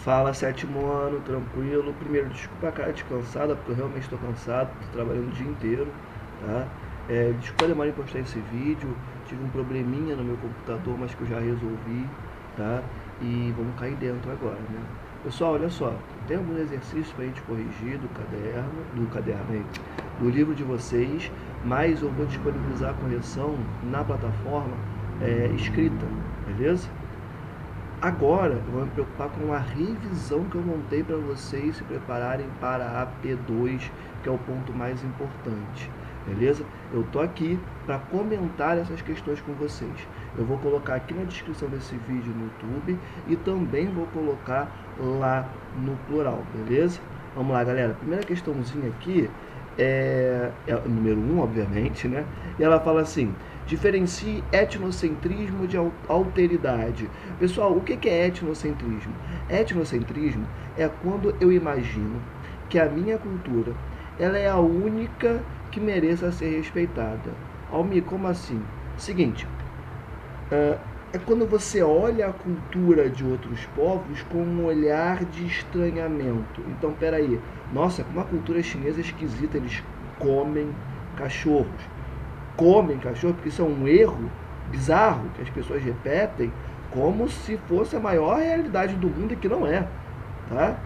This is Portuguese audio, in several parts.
Fala, sétimo ano, tranquilo. Primeiro, desculpa a cara descansada, porque eu realmente estou cansado, estou trabalhando o dia inteiro, tá? Desculpa a demora em postar esse vídeo, tive um probleminha no meu computador, mas que eu já resolvi, tá? E vamos cair dentro agora, né? Pessoal, olha só, tem alguns exercícios para a gente corrigir do caderno aí, do livro de vocês, mas eu vou disponibilizar a correção na plataforma escrita, beleza? Agora eu vou me preocupar com a revisão que eu montei para vocês se prepararem para a P2, que é o ponto mais importante, beleza? Eu tô aqui para comentar essas questões com vocês. Eu vou colocar aqui na descrição desse vídeo no YouTube e também vou colocar lá no plural, beleza? Vamos lá, galera. Primeira questãozinha aqui é o número 1, obviamente, né? E ela fala assim: diferencie etnocentrismo de alteridade. Pessoal, o que é etnocentrismo? Etnocentrismo é quando eu imagino que a minha cultura ela é a única que mereça ser respeitada. Almir, como assim? Seguinte, é quando você olha a cultura de outros povos com um olhar de estranhamento. Então, peraí, nossa, como a cultura chinesa é esquisita, eles comem cachorros. Comem cachorro, porque isso é um erro bizarro que as pessoas repetem como se fosse a maior realidade do mundo e que não é, tá?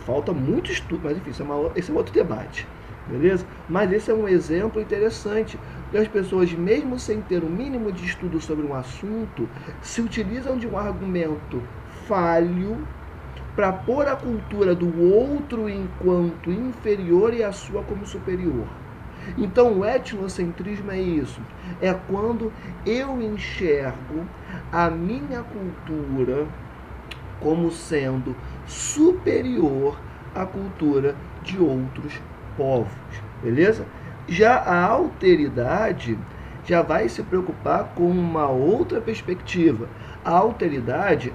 Falta muito estudo, mas enfim, esse é um outro debate, beleza? Mas esse é um exemplo interessante, porque as pessoas, mesmo sem ter o mínimo de estudo sobre um assunto, se utilizam de um argumento falho para pôr a cultura do outro enquanto inferior e a sua como superior. Então, o etnocentrismo é isso, é quando eu enxergo a minha cultura como sendo superior à cultura de outros povos, beleza? Já a alteridade já vai se preocupar com uma outra perspectiva. A alteridade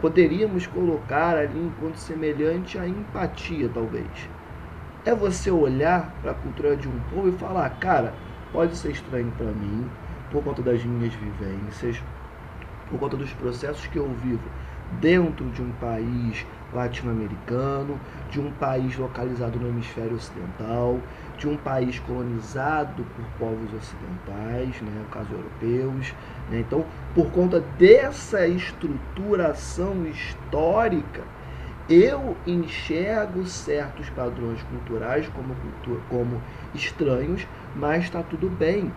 poderíamos colocar ali enquanto semelhante à empatia, talvez. É você olhar para a cultura de um povo e falar, cara, pode ser estranho para mim, por conta das minhas vivências, por conta dos processos que eu vivo dentro de um país latino-americano, de um país localizado no hemisfério ocidental, de um país colonizado por povos ocidentais, né, no caso europeus, né? Então, por conta dessa estruturação histórica, eu enxergo certos padrões culturais como estranhos, mas está tudo bem.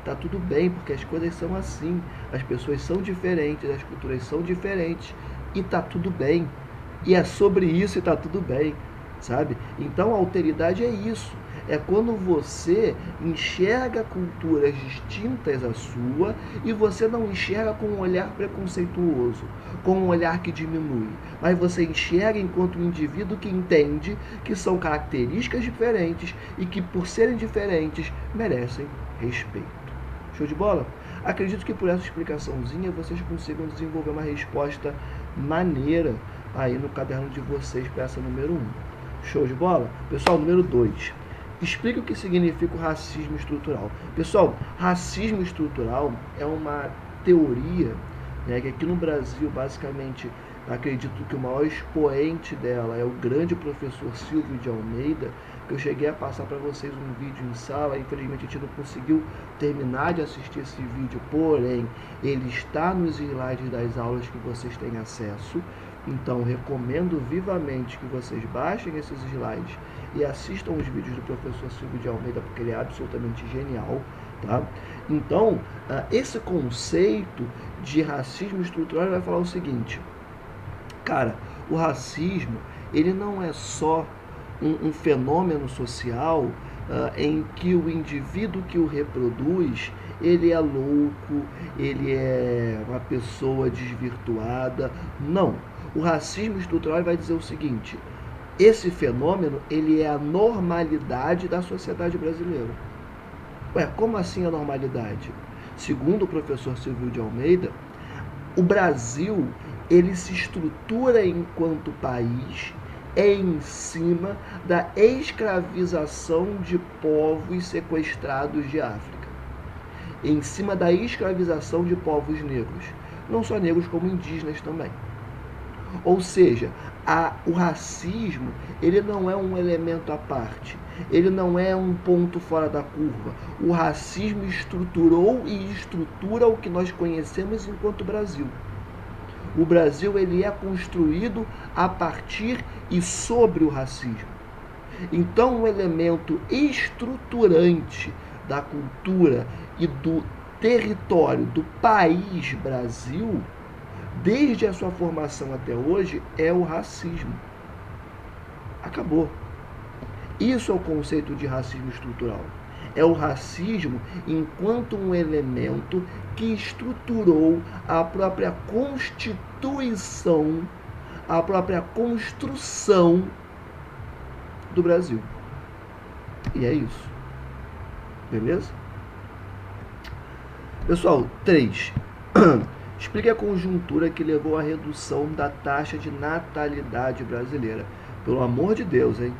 Tá tudo bem, porque as coisas são assim. As pessoas são diferentes, as culturas são diferentes. E tá tudo bem. E é sobre isso e tá tudo bem, sabe? Então a alteridade é isso. É quando você enxerga culturas distintas à sua e você não enxerga com um olhar preconceituoso, com um olhar que diminui, mas você enxerga enquanto um indivíduo que entende que são características diferentes e que, por serem diferentes, merecem respeito. Show de bola? Acredito que por essa explicaçãozinha vocês consigam desenvolver uma resposta maneira aí no caderno de vocês para essa número 1. Show de bola? Pessoal, número 2. Explique o que significa o racismo estrutural. Pessoal, racismo estrutural é uma teoria, né, que aqui no Brasil, basicamente, acredito que o maior expoente dela é o grande professor Silvio de Almeida, que eu cheguei a passar para vocês um vídeo em sala. Infelizmente a gente não conseguiu terminar de assistir esse vídeo, porém ele está nos slides das aulas que vocês têm acesso. Então recomendo vivamente que vocês baixem esses slides e assistam os vídeos do professor Silvio de Almeida, porque ele é absolutamente genial, tá? Então, esse conceito de racismo estrutural vai falar o seguinte: cara, o racismo, ele não é só um fenômeno social em que o indivíduo que o reproduz, ele é louco, ele é uma pessoa desvirtuada. Não. O racismo estrutural vai dizer o seguinte: esse fenômeno, ele é a normalidade da sociedade brasileira. Ué, como assim a normalidade? Segundo o professor Silvio de Almeida, o Brasil, ele se estrutura enquanto país em cima da escravização de povos sequestrados de África, em cima da escravização de povos negros, não só negros como indígenas também. Ou seja, O racismo, ele não é um elemento à parte, ele não é um ponto fora da curva. O racismo estruturou e estrutura o que nós conhecemos enquanto Brasil. O Brasil, ele é construído a partir e sobre o racismo. Então, um elemento estruturante da cultura e do território do país Brasil, desde a sua formação até hoje, é o racismo. Acabou. Isso é o conceito de racismo estrutural. É o racismo enquanto um elemento que estruturou a própria constituição, a própria construção do Brasil. E é isso. Beleza? Pessoal, 3. Explique a conjuntura que levou à redução da taxa de natalidade brasileira. Pelo amor de Deus, hein?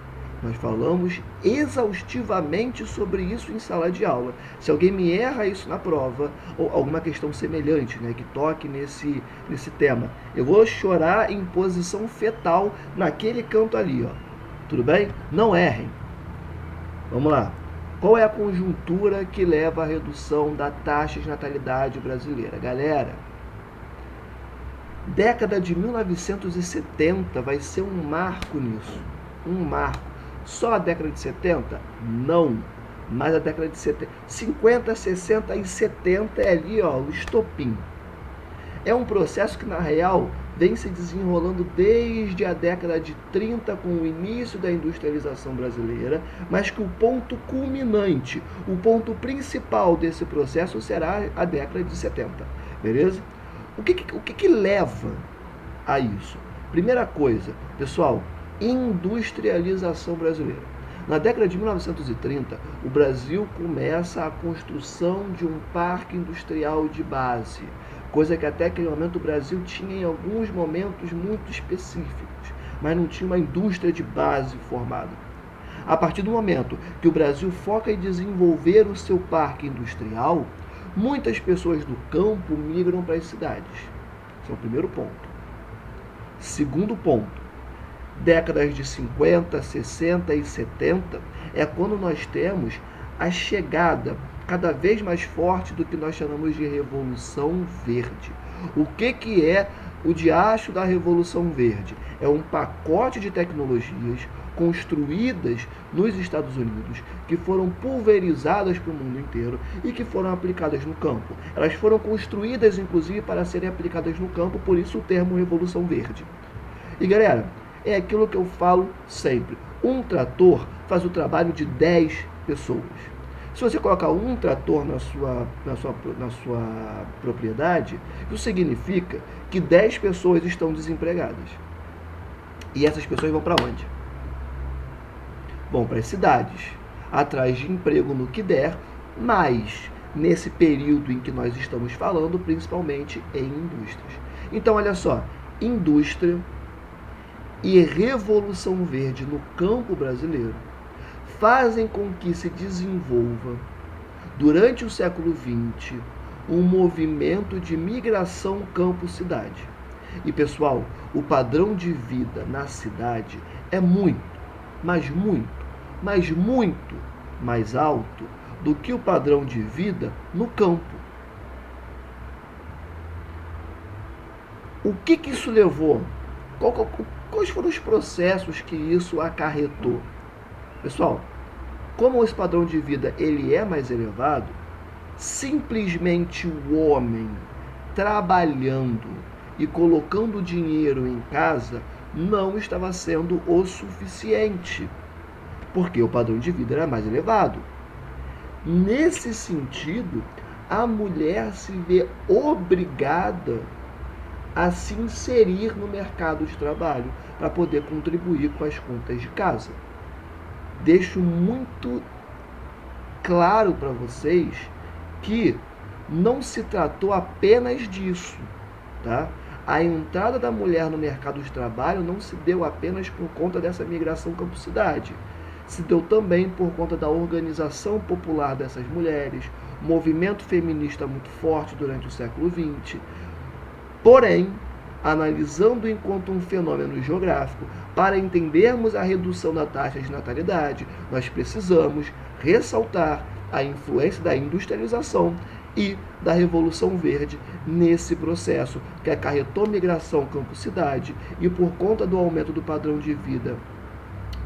Nós falamos exaustivamente sobre isso em sala de aula. Se alguém me erra isso na prova, ou alguma questão semelhante, né, que toque nesse tema, eu vou chorar em posição fetal naquele canto ali, ó. Tudo bem? Não errem. Vamos lá. Qual é a conjuntura que leva à redução da taxa de natalidade brasileira? Galera, década de 1970 vai ser um marco nisso. Um marco. Só a década de 70? Não. Mas a década de 70, 50, 60 e 70 é ali, ó, o estopim. É um processo que, na real, vem se desenrolando desde a década de 30, com o início da industrialização brasileira, mas que o ponto culminante, o ponto principal desse processo será a década de 70. Beleza? O que leva a isso? Primeira coisa, pessoal, industrialização brasileira. Na década de 1930, o Brasil começa a construção de um parque industrial de base, coisa que até aquele momento o Brasil tinha em alguns momentos muito específicos, mas não tinha uma indústria de base formada. A partir do momento que o Brasil foca em desenvolver o seu parque industrial, muitas pessoas do campo migram para as cidades. Esse é o primeiro ponto. Segundo ponto, décadas de 50, 60 e 70 é quando nós temos a chegada cada vez mais forte do que nós chamamos de Revolução Verde. O que é o diacho da Revolução Verde? É um pacote de tecnologias construídas nos Estados Unidos, que foram pulverizadas para o mundo inteiro e que foram aplicadas no campo. Elas foram construídas, inclusive, para serem aplicadas no campo, por isso o termo Revolução Verde. E, galera, é aquilo que eu falo sempre. Um trator faz o trabalho de 10 pessoas. Se você colocar um trator na sua propriedade, isso significa que 10 pessoas estão desempregadas. E essas pessoas vão para onde? Vão para as cidades, atrás de emprego no que der, mas nesse período em que nós estamos falando, principalmente em indústrias. Então, olha só, indústria e Revolução Verde no campo brasileiro fazem com que se desenvolva, durante o século XX, um movimento de migração campo-cidade. E, pessoal, o padrão de vida na cidade é muito, mas muito, mas muito mais alto do que o padrão de vida no campo. O que isso levou? Quais foram os processos que isso acarretou? Pessoal, como esse padrão de vida ele é mais elevado, simplesmente o homem trabalhando e colocando dinheiro em casa não estava sendo o suficiente, porque o padrão de vida era mais elevado. Nesse sentido, a mulher se vê obrigada a se inserir no mercado de trabalho para poder contribuir com as contas de casa. Deixo muito claro para vocês que não se tratou apenas disso, tá? A entrada da mulher no mercado de trabalho não se deu apenas por conta dessa migração campo-cidade. Se deu também por conta da organização popular dessas mulheres, movimento feminista muito forte durante o século XX. Porém, analisando enquanto um fenômeno geográfico, para entendermos a redução da taxa de natalidade, nós precisamos ressaltar a influência da industrialização e da Revolução Verde nesse processo, que acarretou migração campo-cidade e, por conta do aumento do padrão de vida,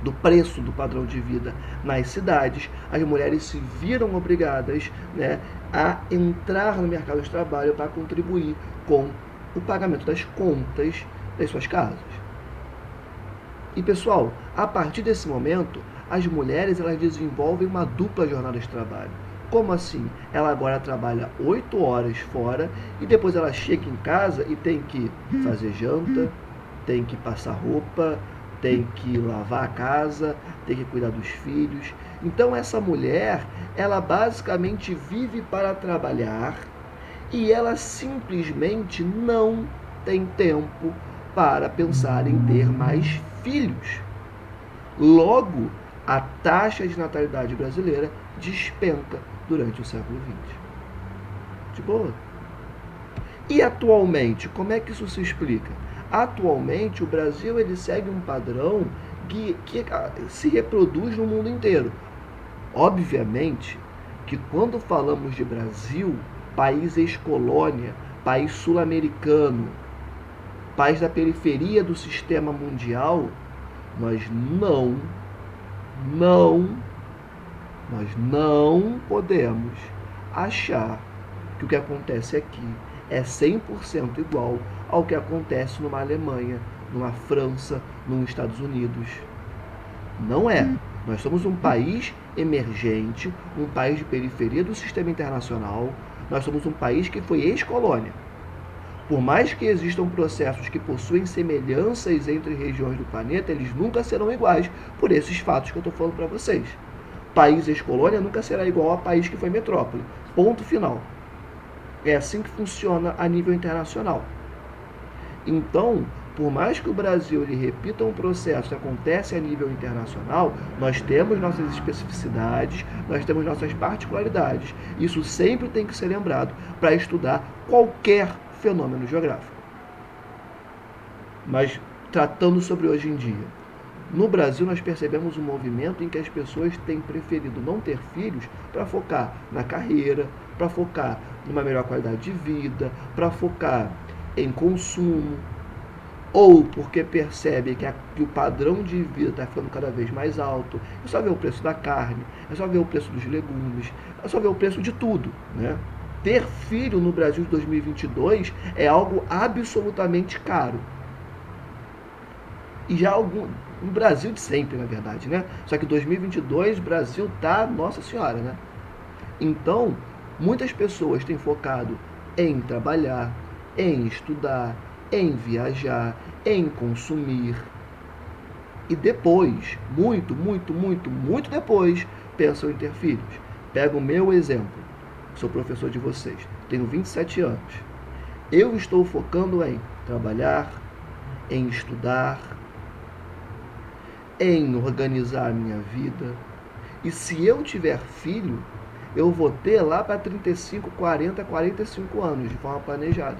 do preço do padrão de vida nas cidades, as mulheres se viram obrigadas, né, a entrar no mercado de trabalho para contribuir com o pagamento das contas das suas casas. E pessoal, a partir desse momento, as mulheres elas desenvolvem uma dupla jornada de trabalho. Como assim? Ela agora trabalha 8 horas fora e depois ela chega em casa e tem que fazer janta, tem que passar roupa, tem que lavar a casa, tem que cuidar dos filhos. Então essa mulher, ela basicamente vive para trabalhar e ela simplesmente não tem tempo para pensar em ter mais filhos. Logo, a taxa de natalidade brasileira despenca durante o século XX. De boa. E atualmente, como é que isso se explica? Atualmente, o Brasil ele segue um padrão que se reproduz no mundo inteiro. Obviamente que quando falamos de Brasil, país ex-colônia, país sul-americano, país da periferia do sistema mundial, nós não podemos achar que o que acontece aqui é 100% igual ao que acontece numa Alemanha, numa França, nos Estados Unidos. Não é. Nós somos um país emergente, um país de periferia do sistema internacional. Nós somos um país que foi ex-colônia. Por mais que existam processos que possuem semelhanças entre regiões do planeta, eles nunca serão iguais por esses fatos que eu estou falando para vocês. País ex-colônia nunca será igual a país que foi metrópole. Ponto final. É assim que funciona a nível internacional. Então, por mais que o Brasil ele repita um processo que acontece a nível internacional, nós temos nossas especificidades, nós temos nossas particularidades. Isso sempre tem que ser lembrado para estudar qualquer fenômeno geográfico. Mas, tratando sobre hoje em dia, no Brasil nós percebemos um movimento em que as pessoas têm preferido não ter filhos para focar na carreira, para focar numa melhor qualidade de vida, para focar em consumo, ou porque percebe que o padrão de vida está ficando cada vez mais alto. É só ver o preço da carne, é só ver o preço dos legumes, é só ver o preço de tudo, né? Ter filho no Brasil de 2022 é algo absolutamente caro. E já no Brasil de sempre, na verdade, né? Só que 2022, o Brasil tá, nossa senhora, né? Então, muitas pessoas têm focado em trabalhar, em estudar, em viajar, em consumir. E depois, muito depois, pensam em ter filhos. Pega o meu exemplo. Sou professor de vocês. Tenho 27 anos. Eu estou focando em trabalhar, em estudar, em organizar a minha vida. E se eu tiver filho, eu vou ter lá para 35, 40, 45 anos, de forma planejada.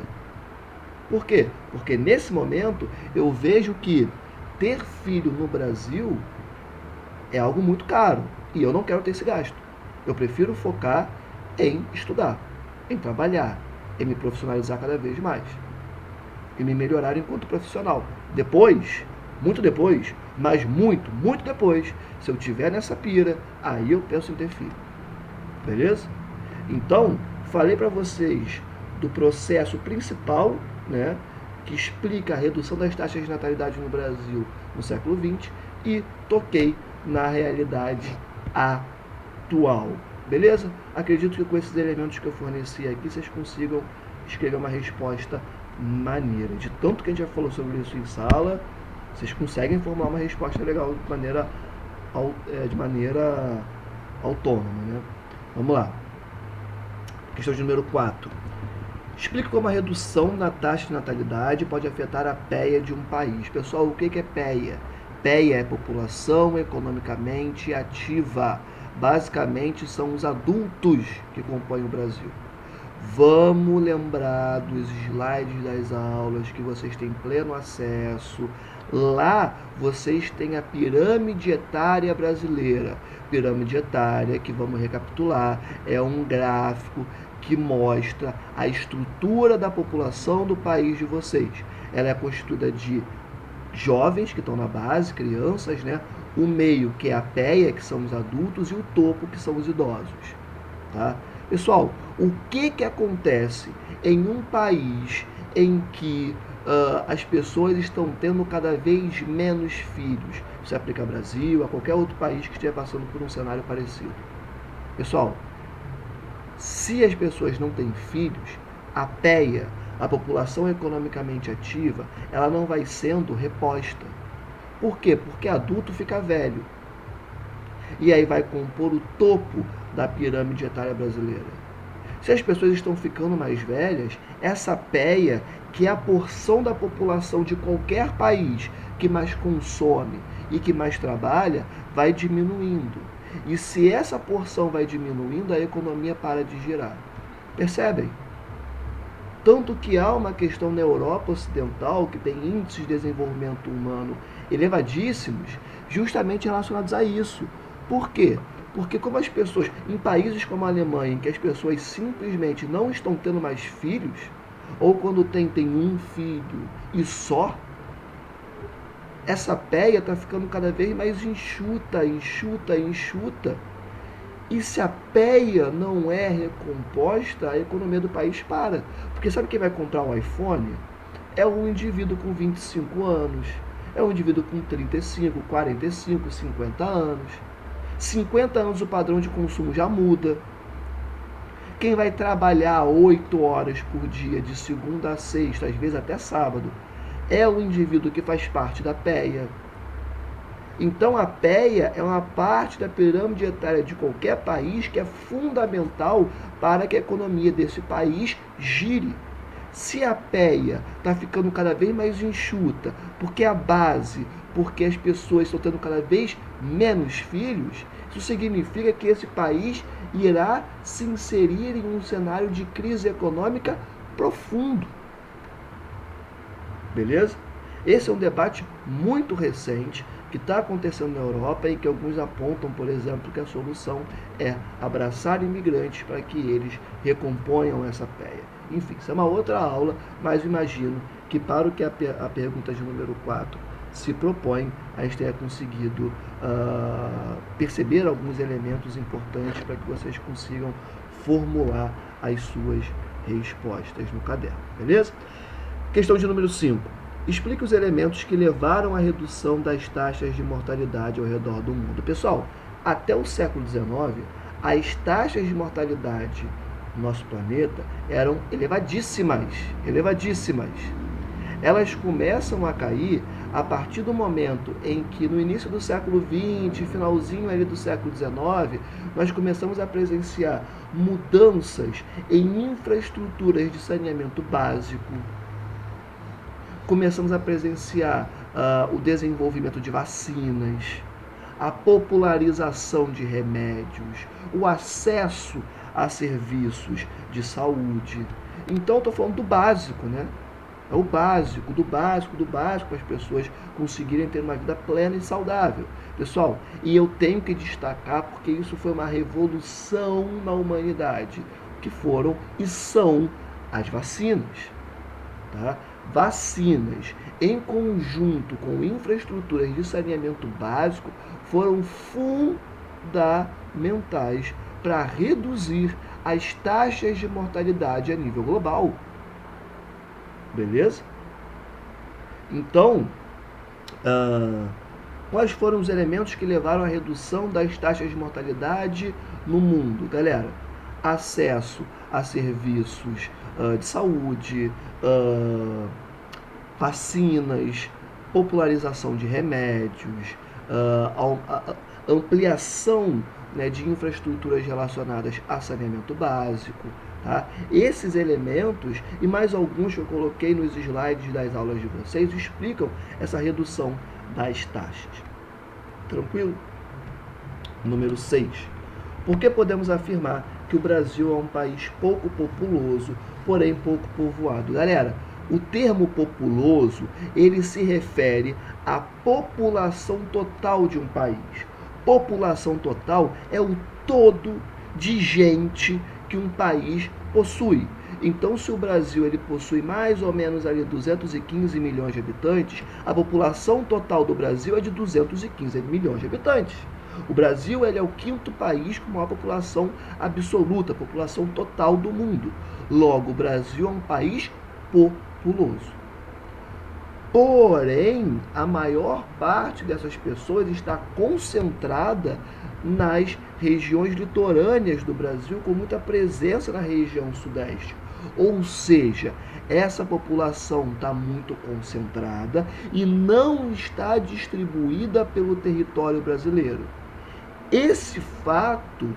Por quê? Porque nesse momento eu vejo que ter filho no Brasil é algo muito caro. E eu não quero ter esse gasto. Eu prefiro focar em estudar, em trabalhar, em me profissionalizar cada vez mais. E me melhorar enquanto profissional. Depois, muito depois, mas muito depois, se eu tiver nessa pira, aí eu penso em ter filho. Beleza? Então, falei para vocês do processo principal, né, que explica a redução das taxas de natalidade no Brasil no século XX e toquei na realidade atual. Beleza? Acredito que com esses elementos que eu forneci aqui, vocês consigam escrever uma resposta maneira. De tanto que a gente já falou sobre isso em sala, vocês conseguem formar uma resposta legal de maneira autônoma, né? Vamos lá. Questão de número 4. Explique como a redução na taxa de natalidade pode afetar a PEA de um país. Pessoal, o que é PEA? PEA é população economicamente ativa. Basicamente, são os adultos que compõem o Brasil. Vamos lembrar dos slides das aulas que vocês têm pleno acesso. Lá vocês têm a pirâmide etária brasileira. Pirâmide etária, que vamos recapitular, é um gráfico que mostra a estrutura da população do país de vocês. Ela é constituída de jovens que estão na base, crianças, né? O meio, que é a peia, que são os adultos, e o topo, que são os idosos. Tá? Pessoal, o que acontece em um país em que as pessoas estão tendo cada vez menos filhos? Isso se aplica ao Brasil, a qualquer outro país que esteja passando por um cenário parecido. Pessoal, se as pessoas não têm filhos, a PEA, a população economicamente ativa, ela não vai sendo reposta. Por quê? Porque adulto fica velho. E aí vai compor o topo da pirâmide etária brasileira. Se as pessoas estão ficando mais velhas, essa PEA, que é a porção da população de qualquer país que mais consome e que mais trabalha, vai diminuindo. E se essa porção vai diminuindo, a economia para de girar. Percebem? Tanto que há uma questão na Europa Ocidental, que tem índices de desenvolvimento humano elevadíssimos, justamente relacionados a isso. Por quê? Porque como as pessoas, em países como a Alemanha, em que as pessoas simplesmente não estão tendo mais filhos, ou quando tem um filho e só, essa PEA está ficando cada vez mais enxuta. E se a PEA não é recomposta, a economia do país para. Porque sabe quem vai comprar um iPhone? É um indivíduo com 25 anos, é um indivíduo com 35, 45, 50 anos. 50 anos o padrão de consumo já muda. Quem vai trabalhar 8 horas por dia, de segunda a sexta, às vezes até sábado, é o indivíduo que faz parte da PEA. Então a PEA é uma parte da pirâmide etária de qualquer país que é fundamental para que a economia desse país gire. Se a PEA está ficando cada vez mais enxuta, porque a base, porque as pessoas estão tendo cada vez menos filhos, isso significa que esse país irá se inserir em um cenário de crise econômica profundo. Beleza? Esse é um debate muito recente que está acontecendo na Europa e que alguns apontam, por exemplo, que a solução é abraçar imigrantes para que eles recomponham essa PEA. Enfim, isso é uma outra aula, mas imagino que para o que a pergunta de número 4 se propõe, a gente tenha conseguido perceber alguns elementos importantes para que vocês consigam formular as suas respostas no caderno, beleza? Questão de número 5. Explique os elementos que levaram à redução das taxas de mortalidade ao redor do mundo. Pessoal, até o século XIX, as taxas de mortalidade no nosso planeta eram elevadíssimas. Elas começam a cair a partir do momento em que, no início do século XX, finalzinho ali do século XIX, nós começamos a presenciar mudanças em infraestruturas de saneamento básico. Começamos a presenciar o desenvolvimento de vacinas, a popularização de remédios, o acesso a serviços de saúde. Então, estou falando do básico, né? É o básico, do básico, para as pessoas conseguirem ter uma vida plena e saudável. Pessoal, e eu tenho que destacar porque isso foi uma revolução na humanidade, que foram e são as vacinas, tá? Vacinas, em conjunto com infraestruturas de saneamento básico, foram fundamentais para reduzir as taxas de mortalidade a nível global. Beleza? Então, quais foram os elementos que levaram à redução das taxas de mortalidade no mundo? Galera, acesso a serviços de saúde, vacinas, popularização de remédios, ampliação, né, de infraestruturas relacionadas a saneamento básico. Tá? Esses elementos e mais alguns que eu coloquei nos slides das aulas de vocês explicam essa redução das taxas. Tranquilo? Número 6. Por que podemos afirmar que o Brasil é um país pouco populoso, porém pouco povoado. Galera, o termo populoso, ele se refere à população total de um país. População total é o todo de gente que um país possui. Então, se o Brasil ele possui mais ou menos ali 215 milhões de habitantes, a população total do Brasil é de 215 milhões de habitantes. O Brasil ele é o quinto país com maior população absoluta, população total do mundo. Logo, o Brasil é um país populoso. Porém, a maior parte dessas pessoas está concentrada nas regiões litorâneas do Brasil, com muita presença na região sudeste. Ou seja, essa população está muito concentrada e não está distribuída pelo território brasileiro. Esse fato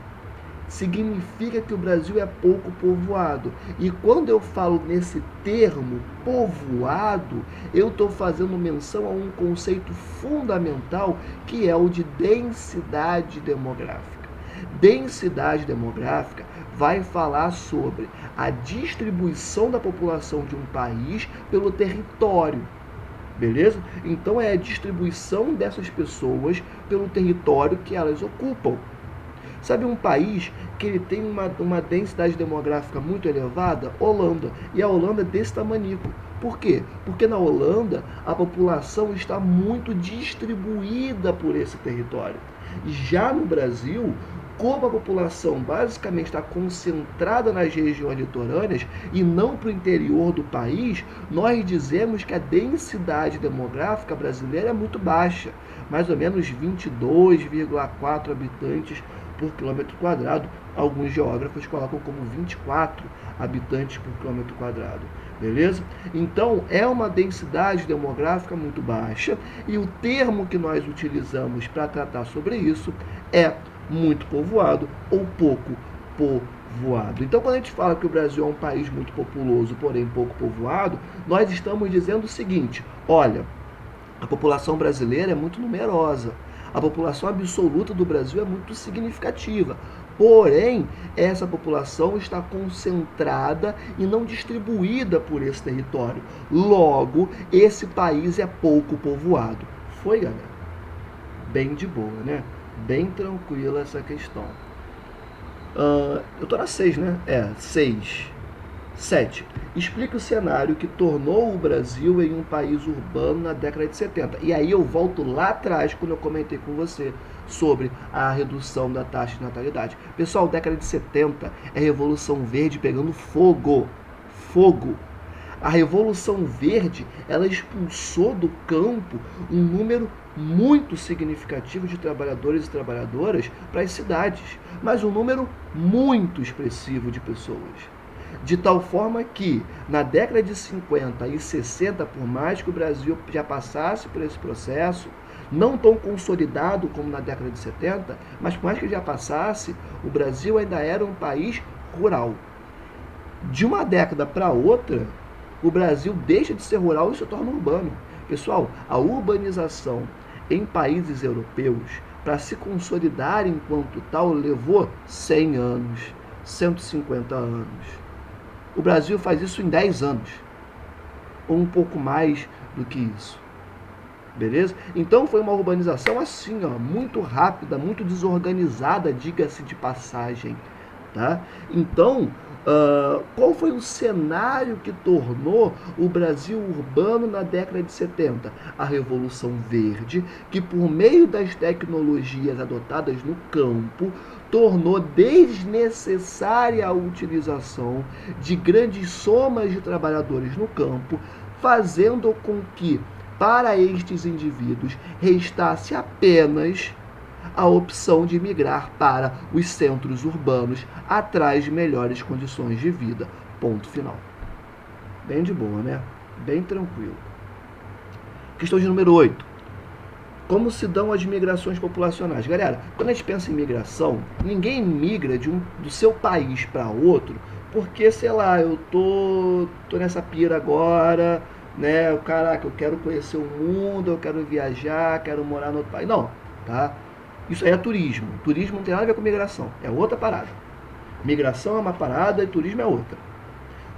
significa que o Brasil é pouco povoado. E quando eu falo nesse termo povoado, eu estou fazendo menção a um conceito fundamental que é o de densidade demográfica. Densidade demográfica vai falar sobre a distribuição da população de um país pelo território. Beleza? Então é a distribuição dessas pessoas pelo território que elas ocupam. Sabe um país que ele tem uma densidade demográfica muito elevada? Holanda. E a Holanda é desse tamanico. Por quê? Porque na Holanda a população está muito distribuída por esse território. Já no Brasil, como a população basicamente está concentrada nas regiões litorâneas e não para o interior do país, nós dizemos que a densidade demográfica brasileira é muito baixa, mais ou menos 22,4 habitantes por quilômetro quadrado. Alguns geógrafos colocam como 24 habitantes por quilômetro quadrado. Beleza? Então, é uma densidade demográfica muito baixa e o termo que nós utilizamos para tratar sobre isso é muito povoado ou pouco povoado. Então, quando a gente fala que o Brasil é um país muito populoso, porém pouco povoado, nós estamos dizendo o seguinte: olha, a população brasileira é muito numerosa, a população absoluta do Brasil é muito significativa, porém, essa população está concentrada e não distribuída por esse território. Logo, esse país é pouco povoado. Foi, galera? Bem de boa, né? Bem tranquila essa questão. Eu tô na 6, né? 6. 7. Explique o cenário que tornou o Brasil em um país urbano na década de 70. E aí eu volto lá atrás, quando eu comentei com você sobre a redução da taxa de natalidade. Pessoal, década de 70 é a Revolução Verde pegando fogo. Fogo. A Revolução Verde, ela expulsou do campo um número muito significativo de trabalhadores e trabalhadoras para as cidades, mas um número muito expressivo de pessoas. De tal forma que, na década de 50 e 60, por mais que o Brasil já passasse por esse processo, não tão consolidado como na década de 70, mas por mais que já passasse, o Brasil ainda era um país rural. De uma década para outra, o Brasil deixa de ser rural e se torna urbano. Pessoal, a urbanização em países europeus, para se consolidar enquanto tal, levou 100 anos, 150 anos. O Brasil faz isso em 10 anos, ou um pouco mais do que isso. Beleza? Então foi uma urbanização assim, ó, muito rápida, muito desorganizada, diga-se de passagem. Tá? Então, qual foi o cenário que tornou o Brasil urbano na década de 70? A Revolução Verde, que por meio das tecnologias adotadas no campo, tornou desnecessária a utilização de grandes somas de trabalhadores no campo, fazendo com que, para estes indivíduos, restasse apenas a opção de migrar para os centros urbanos atrás de melhores condições de vida. Ponto final. Bem de boa, né? Bem tranquilo. Questão de número 8. Como se dão as migrações populacionais? Galera, quando a gente pensa em migração, ninguém migra do seu país para outro porque, sei lá, eu tô nessa pira agora, né? Caraca, eu quero conhecer o mundo, eu quero viajar, quero morar no outro país. Não, tá? Isso aí é turismo. Turismo não tem nada a ver com migração. É outra parada. Migração é uma parada e turismo é outra.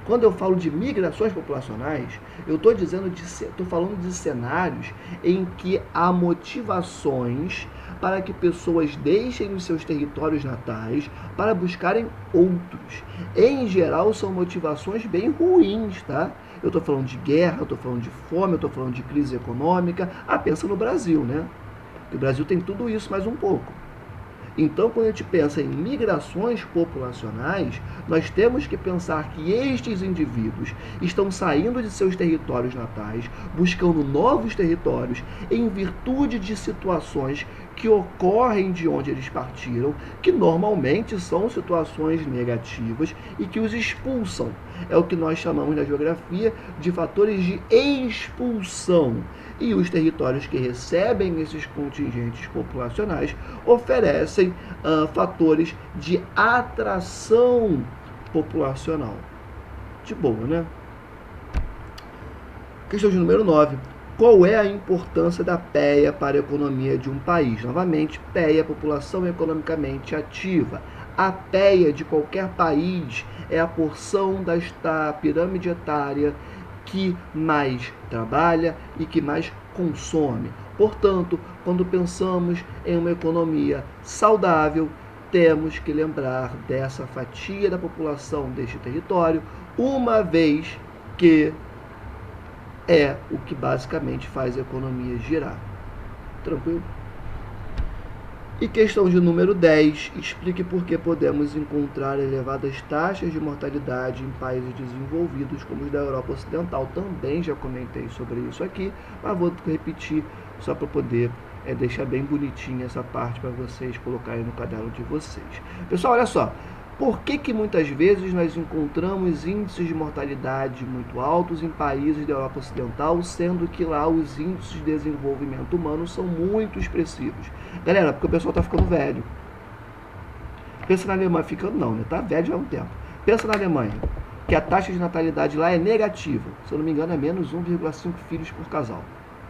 Quando eu falo de migrações populacionais, eu estou falando de cenários em que há motivações para que pessoas deixem os seus territórios natais para buscarem outros. Em geral, são motivações bem ruins, tá? Eu estou falando de guerra, eu estou falando de fome, eu estou falando de crise econômica. Ah, pensa no Brasil, né? O Brasil tem tudo isso mais um pouco. Então, quando a gente pensa em migrações populacionais, nós temos que pensar que estes indivíduos estão saindo de seus territórios natais, buscando novos territórios, em virtude de situações que ocorrem de onde eles partiram, que normalmente são situações negativas e que os expulsam. É o que nós chamamos na geografia de fatores de expulsão. E os territórios que recebem esses contingentes populacionais oferecem fatores de atração populacional. De boa, né? Questão de número 9. Qual é a importância da PEA para a economia de um país? Novamente, PEA, população economicamente ativa. A PEA de qualquer país é a porção da pirâmide etária que mais trabalha e que mais consome. Portanto, quando pensamos em uma economia saudável, temos que lembrar dessa fatia da população deste território, uma vez que é o que basicamente faz a economia girar. Tranquilo? E questão de número 10, explique por que podemos encontrar elevadas taxas de mortalidade em países desenvolvidos como os da Europa Ocidental. Também já comentei sobre isso aqui, mas vou repetir só para poder deixar bem bonitinha essa parte para vocês colocarem no caderno de vocês. Pessoal, olha só. Por que muitas vezes nós encontramos índices de mortalidade muito altos em países da Europa Ocidental, sendo que lá os índices de desenvolvimento humano são muito expressivos? Galera, porque o pessoal está ficando velho. Pensa na Alemanha, ficando não, né? Tá velho já há um tempo. Pensa na Alemanha, que a taxa de natalidade lá é negativa. Se eu não me engano, é menos 1,5 filhos por casal.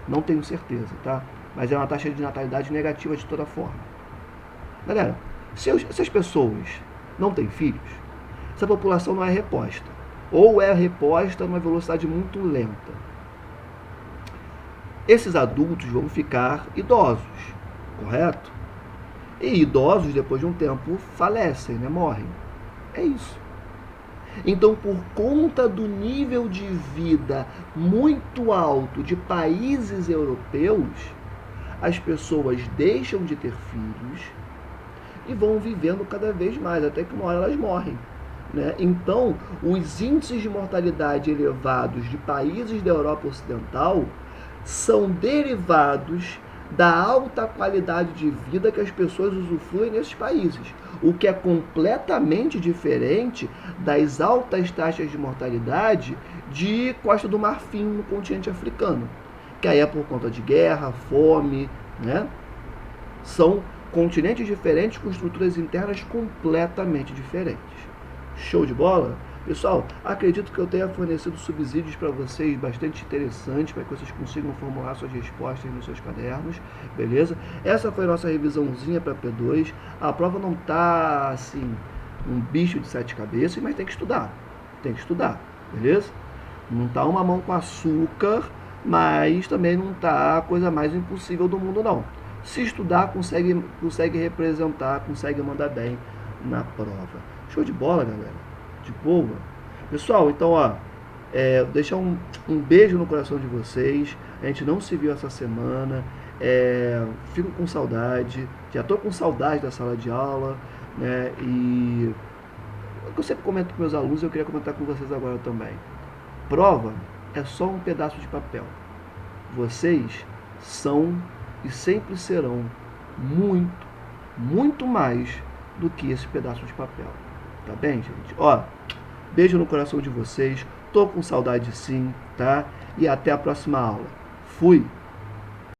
Não tenho certeza, tá? Mas é uma taxa de natalidade negativa de toda forma. Galera, se as pessoas não têm filhos, essa população não é reposta. Ou é reposta numa velocidade muito lenta. Esses adultos vão ficar idosos, correto? E idosos, depois de um tempo, falecem, né? Morrem. É isso. Então, por conta do nível de vida muito alto de países europeus, as pessoas deixam de ter filhos e vão vivendo cada vez mais, até que uma hora elas morrem, né? Então, os índices de mortalidade elevados de países da Europa Ocidental são derivados da alta qualidade de vida que as pessoas usufruem nesses países, o que é completamente diferente das altas taxas de mortalidade de Costa do Marfim no continente africano, que aí é por conta de guerra, fome, né? São continentes diferentes com estruturas internas completamente diferentes. Show de bola? Pessoal, acredito que eu tenha fornecido subsídios para vocês bastante interessantes, para que vocês consigam formular suas respostas nos seus cadernos, beleza? Essa foi a nossa revisãozinha para P2. A prova não tá assim, um bicho de 7 cabeças, mas tem que estudar, beleza? Não tá uma mão com açúcar, mas também não tá a coisa mais impossível do mundo, não. Se estudar, consegue representar, consegue mandar bem na prova. Show de bola, galera. De boa. Pessoal, então, deixar um beijo no coração de vocês. A gente não se viu essa semana. Fico com saudade. Já tô com saudade da sala de aula, né? E eu sempre comento com meus alunos, eu queria comentar com vocês agora também. Prova é só um pedaço de papel. Vocês são e sempre serão muito, muito mais do que esse pedaço de papel. Tá bem, gente? Beijo no coração de vocês. Tô com saudade sim, tá? E até a próxima aula. Fui!